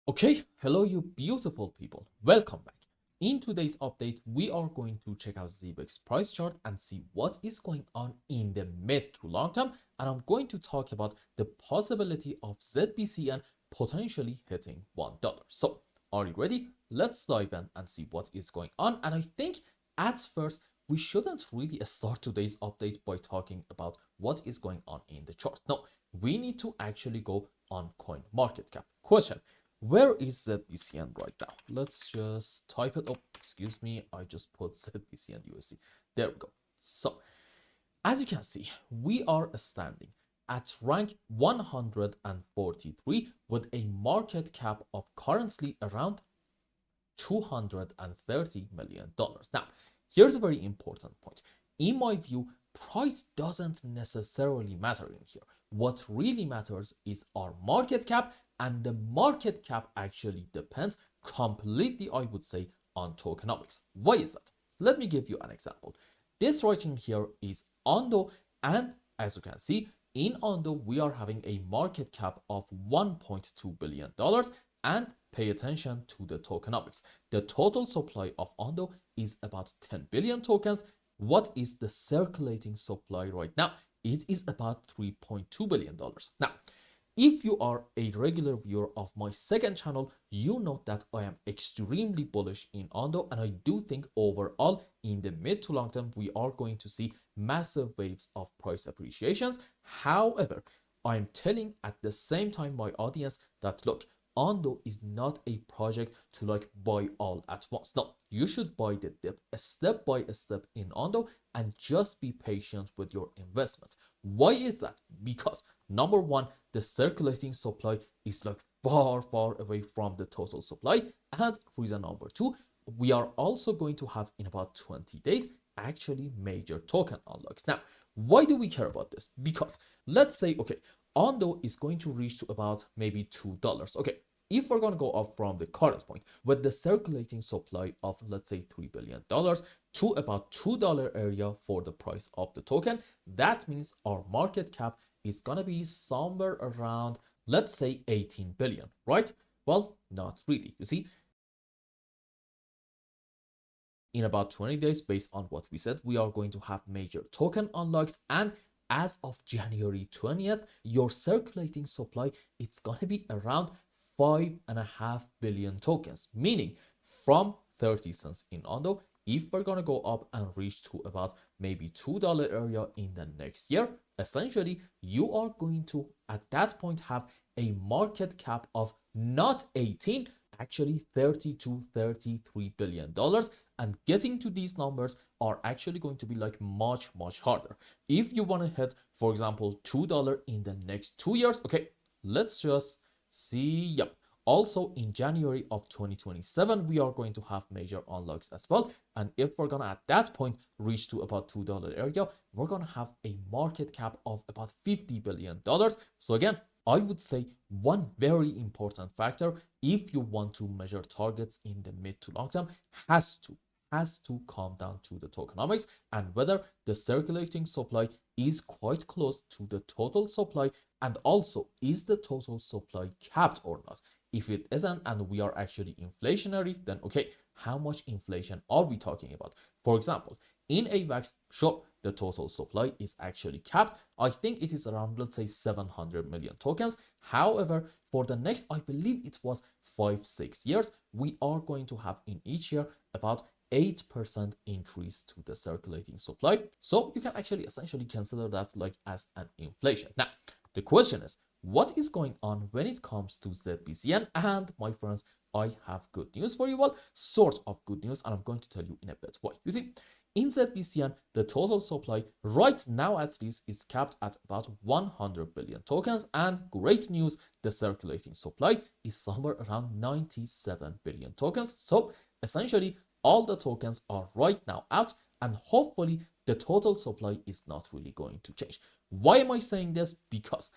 Okay, hello you beautiful people. Welcome back. In today's update, we are going to check out Zebec's price chart and see what is going on in the mid to long term. And I'm going to talk about the possibility of ZBCN potentially hitting $1. So, are you ready? Let's dive in and see what is going on. And I think at first, we shouldn't really start today's update by talking about what is going on in the chart. No, we need to actually go on coin market cap. Question: where is ZBCN right now? Let's just type it up. Excuse me, I just put ZBCN USD. There we go. So, as you can see, we are standing at rank 143 with a market cap of currently around $230 million. Now, here's a very important point. In my view, price doesn't necessarily matter in here. What really matters is our market cap, and the market cap actually depends completely, I would say, on tokenomics. Why is that? Let me give you an example. This right in here is Ondo, and as you can see, in Ondo, we are having a market cap of $1.2 billion, and pay attention to the tokenomics. The total supply of Ondo is about 10 billion tokens. What is the circulating supply right now? It is about $3.2 billion. Now, if you are a regular viewer of my second channel, you know that I am extremely bullish in Ondo, and I do think overall in the mid to long term we are going to see massive waves of price appreciations. However, I'm telling at the same time my audience that look, Ondo is not a project to like buy all at once. No, you should buy the dip step by step in Ondo and just be patient with your investment. Why is that? Because number one, the circulating supply is like far away from the total supply. And reason number two, we are also going to have in about 20 days actually major token unlocks. Now, why do we care about this? Because let's say, okay, Ondo is going to reach to about maybe $2. Okay, if we're going to go up from the current point with the circulating supply of let's say $3 billion to about $2 area for the price of the token, that means our market cap is going to be somewhere around, let's say 18 billion, right? Well, not really. You see, in about 20 days, based on what we said, we are going to have major token unlocks, and as of January 20th, your circulating supply, it's going to be around 5.5 billion tokens, meaning from 30 cents in Ondo, if we're going to go up and reach to about maybe $2 area in the next year, essentially you are going to at that point have a market cap of not 18, actually 32 $33 billion, and getting to these numbers are actually going to be like much harder. If you want to hit, for example, $2 in the next 2 years, okay, let's just see. Yep, also in January of 2027 we are going to have major unlocks as well, and if we're gonna at that point reach to about $2 area, we're gonna have a market cap of about $50 billion. So again, I would say one very important factor if you want to measure targets in the mid to long term has to come down to the tokenomics and whether the circulating supply is quite close to the total supply, and also is the total supply capped or not. If it isn't and we are actually inflationary, then okay, how much inflation are we talking about? For example, in AVAX, sure, the total supply is actually capped. I think it is around, let's say, 700 million tokens. However, for the next, I believe it was 5-6 years, we are going to have in each year about 8% increase to the circulating supply. So you can actually essentially consider that like as an inflation. Now, the question is, what is going on when it comes to ZBCN? And my friends, I have good news for you. Well, sort of good news, and I'm going to tell you in a bit why. You see, in ZBCN, the total supply right now at least is capped at about 100 billion tokens, and great news, the circulating supply is somewhere around 97 billion tokens. So essentially, all the tokens are right now out, and hopefully the total supply is not really going to change. Why am I saying this? Because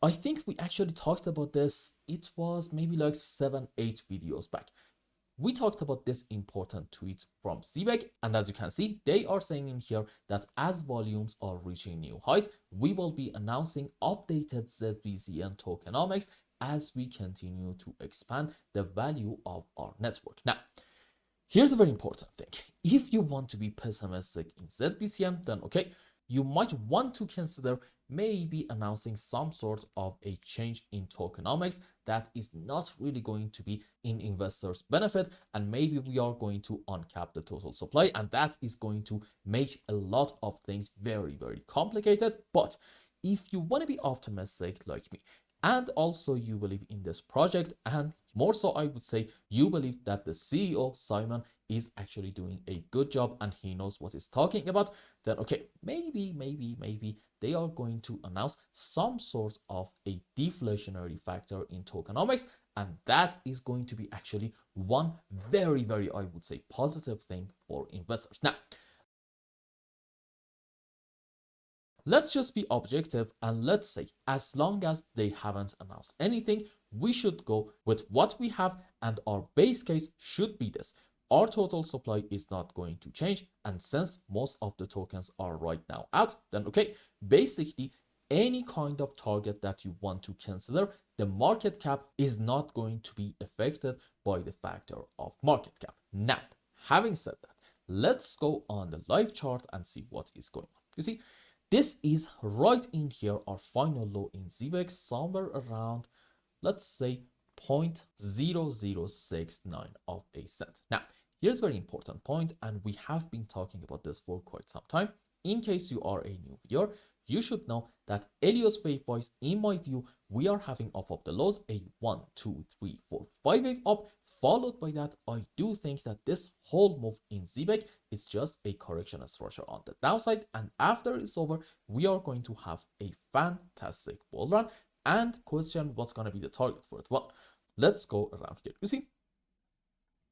I think we actually talked about this. It was maybe like 7-8 videos back. We talked about this important tweet from Zebec, and as you can see, they are saying in here that as volumes are reaching new highs, we will be announcing updated ZBCN tokenomics as we continue to expand the value of our network. Now, here's a very important thing. If you want to be pessimistic in ZBCN, then okay, you might want to consider maybe announcing some sort of a change in tokenomics that is not really going to be in investors' benefit, and maybe we are going to uncap the total supply, and that is going to make a lot of things very, very complicated. But if you want to be optimistic like me, and also you believe in this project, and more so I would say you believe that the CEO Simon is actually doing a good job and he knows what he's talking about, then okay, maybe they are going to announce some sort of a deflationary factor in tokenomics, and that is going to be actually one very, very, I would say, positive thing for investors. Now, let's just be objective and let's say as long as they haven't announced anything, we should go with what we have, and our base case should be this. Our total supply is not going to change, and since most of the tokens are right now out, then okay, basically any kind of target that you want to consider, the market cap is not going to be affected by the factor of market cap. Now, having said that, let's go on the live chart and see what is going on. You see, this is right in here, our final low in ZBEC, somewhere around, let's say, 0.0069 of a cent. Now, here's a very important point, and we have been talking about this for quite some time. In case you are a new viewer, you should know that Helios wave-wise, in my view, we are having off of the lows a 1, 2, 3, 4, 5 wave up. Followed by that, I do think that this whole move in ZBEC is just a correction structure on the downside. And after it's over, we are going to have a fantastic bull run. And question, what's going to be the target for it? Well, let's go around here. You see,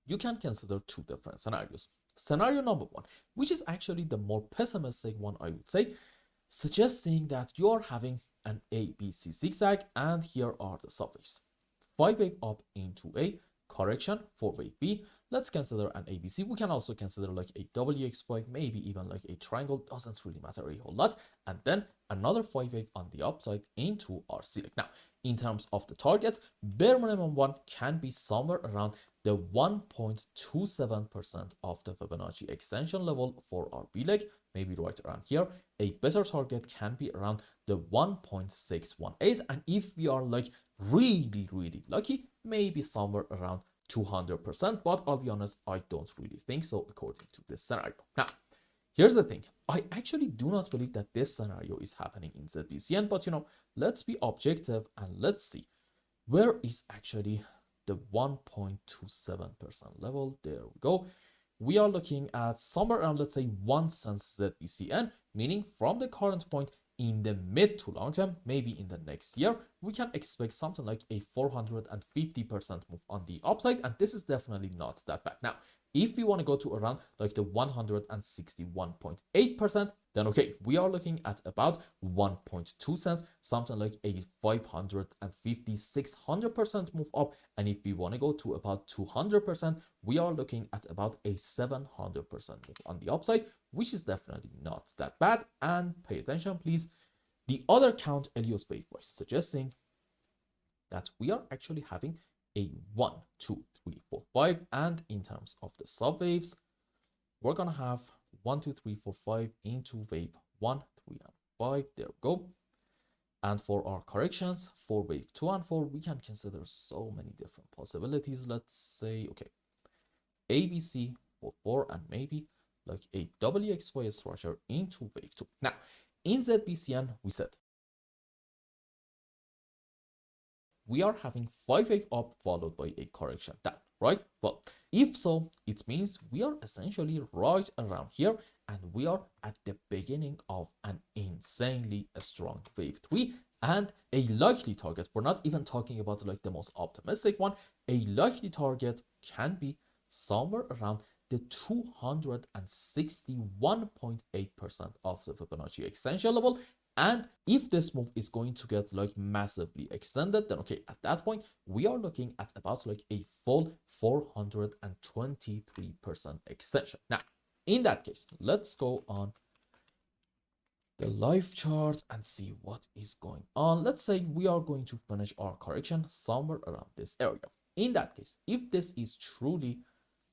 you can consider two different scenarios. Scenario number one, which is actually the more pessimistic one, I would say, suggesting that you are having an ABC zigzag, and here are the subwaves. 5 wave up into a correction for wave B. Let's consider an ABC. We can also consider like a WXY, maybe even like a triangle, doesn't really matter a whole lot. And then another 5 wave on the upside into our Zebec. Now, in terms of the targets, bare minimum one can be somewhere around the 1.27% of the Fibonacci extension level for our B leg, maybe right around here. A better target can be around the 1.618, and if we are like really, really lucky, maybe somewhere around 200%, but I'll be honest, I don't really think so according to this scenario. Now, here's the thing. I actually do not believe that this scenario is happening in ZBCN, but you know, let's be objective and let's see where is actually the 1.27% level. There we go. We are looking at somewhere around, let's say, 1 cent ZBCN, meaning from the current point in the mid to long term, maybe in the next year, we can expect something like a 450% move on the upside, and this is definitely not that bad. Now, if we want to go to around like the 161.8%, then okay, we are looking at about 1.2 cents, something like a 550-600% move up. And if we want to go to about 200%, we are looking at about a 700% move on the upside, which is definitely not that bad. And pay attention, please. The other count, Helios wave, was suggesting that we are actually having a 1, 2, 3, 4, 5, and in terms of the sub waves, we're gonna have 1, 2, 3, 4, 5 into wave 1, 3, and 5. There we go. And for our corrections for wave 2 and 4, we can consider so many different possibilities. Let's say, okay, ABC for 4 and maybe like a WXY structure into wave 2. Now, in ZBCN, we said we are having 5 wave up followed by a correction down, right? Well, if so, it means we are essentially right around here, and we are at the beginning of an insanely strong wave 3, and a likely target, we're not even talking about like the most optimistic one, a likely target can be somewhere around the 261.8% of the Fibonacci extension level. And if this move is going to get like massively extended, then okay, at that point, we are looking at about like a full 423% extension. Now, in that case, let's go on the live charts and see what is going on. Let's say we are going to finish our correction somewhere around this area. In that case, if this is truly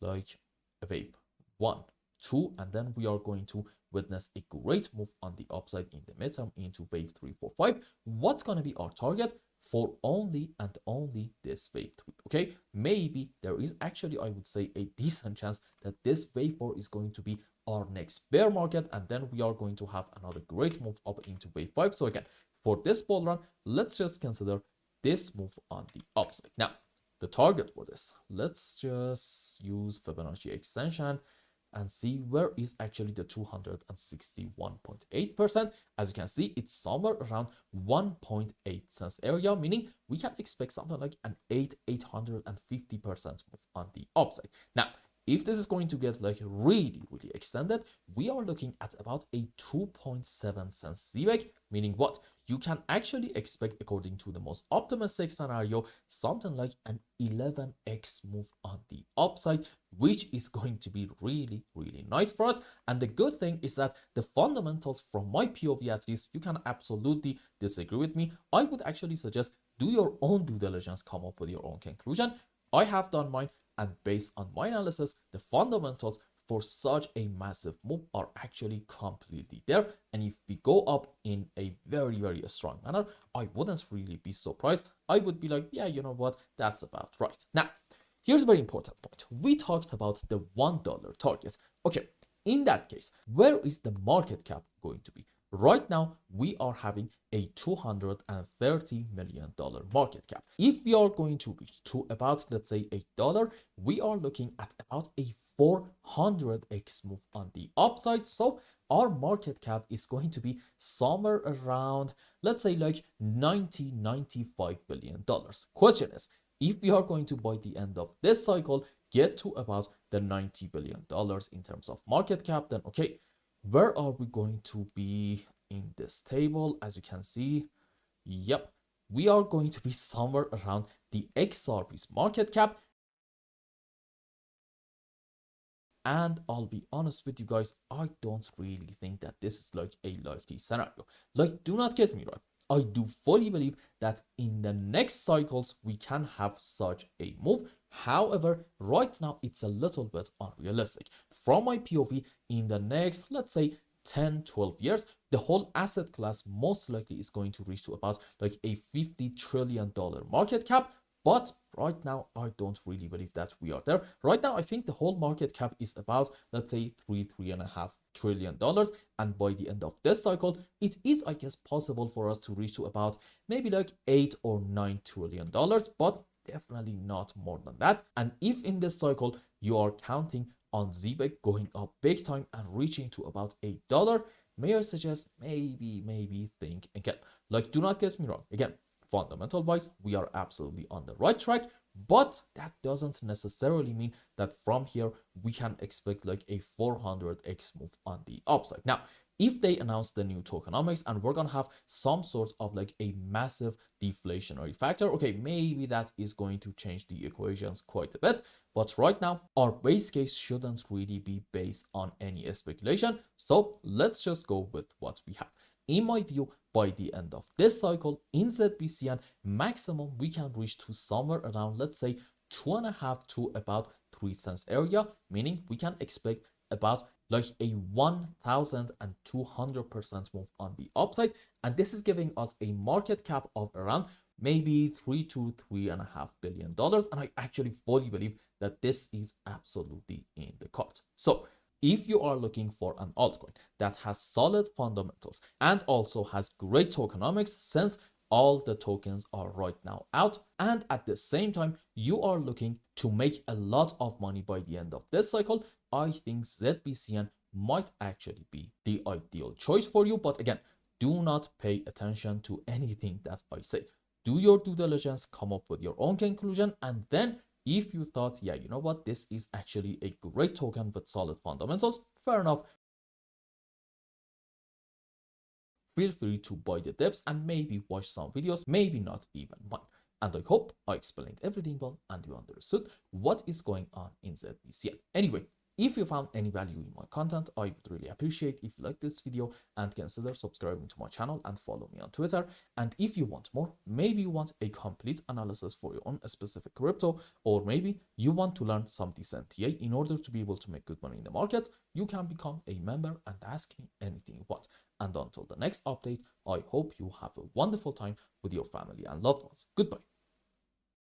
like a wave 1, 2, and then we are going to witness a great move on the upside in the midterm into wave 3, 4, 5, what's going to be our target for only and only this wave 3? Okay, maybe there is actually, I would say, a decent chance that this wave 4 is going to be our next bear market, and then we are going to have another great move up into wave 5. So again, for this bull run, let's just consider this move on the upside. Now, the target for this, let's just use Fibonacci extension and see where is actually the 261.8%. As you can see, it's somewhere around 1.8 cents area, meaning we can expect something like an 850% move on the upside. Now, if this is going to get like really extended, we are looking at about a 2.7 cents ZBCN, meaning what? You can actually expect, according to the most optimistic scenario, something like an 11x move on the upside, which is going to be really nice for us. And the good thing is that the fundamentals, from my POV at least, you can absolutely disagree with me. I would actually suggest do your own due diligence, come up with your own conclusion. I have done mine, and based on my analysis, the fundamentals for such a massive move are actually completely there. And if we go up in a very strong manner, I wouldn't really be surprised. I would be like, yeah, you know what, that's about right. Now, here's a very important point. We talked about the $1 target. Okay, in that case, where is the market cap going to be? Right now, we are having a $230 million market cap. If we are going to reach to about, let's say, $8, we are looking at about a 400x move on the upside. So our market cap is going to be somewhere around, let's say, like $95 billion. Question is, if we are going to, by the end of this cycle, get to about the $90 billion in terms of market cap, then okay, where are we going to be in this table? As you can see, yep, we are going to be somewhere around the XRP's market cap. And I'll be honest with you guys, I don't really think that this is like a likely scenario. Like, do not get me wrong, I do fully believe that in the next cycles we can have such a move. However, right now it's a little bit unrealistic. From my POV, in the next, let's say, 10-12 years, the whole asset class most likely is going to reach to about like a $50 trillion market cap. But right now, I don't really believe that we are there. Right now, I think the whole market cap is about, let's say, $3.5 trillion. And by the end of this cycle, it is, I guess, possible for us to reach to about maybe like $8 or $9 trillion, but definitely not more than that. And if in this cycle, you are counting on ZBCN going up big time and reaching to about $8, may I suggest maybe think again. Like, do not get me wrong. Again, fundamental wise, we are absolutely on the right track, but that doesn't necessarily mean that from here we can expect like a 400x move on the upside. Now, if they announce the new tokenomics and we're gonna have some sort of like a massive deflationary factor, okay, maybe that is going to change the equations quite a bit. But right now, our base case shouldn't really be based on any speculation. So let's just go with what we have. In my view, by the end of this cycle in ZBCN, maximum we can reach to somewhere around, let's say, 2.5 to about 3 cents area, meaning we can expect about like a 1,200% move on the upside. And this is giving us a market cap of around maybe $3 to $3.5 billion. And I actually fully believe that this is absolutely in the cards. So if you are looking for an altcoin that has solid fundamentals and also has great tokenomics, since all the tokens are right now out, and at the same time you are looking to make a lot of money by the end of this cycle, I think ZBCN might actually be the ideal choice for you. But again, do not pay attention to anything that I say. Do your due diligence, come up with your own conclusion, and then if you thought, yeah, you know what, this is actually a great token with solid fundamentals, fair enough. Feel free to buy the dips and maybe watch some videos, maybe not even mine. And I hope I explained everything well and you understood what is going on in ZBCN. Anyway, If you found any value in my content, I would really appreciate if you like this video and consider subscribing to my channel and follow me on Twitter. And if you want more, maybe you want a complete analysis for your own specific crypto, or maybe you want to learn some decent TA in order to be able to make good money in the market, you can become a member and ask me anything you want. And until the next update, I hope you have a wonderful time with your family and loved ones. Goodbye.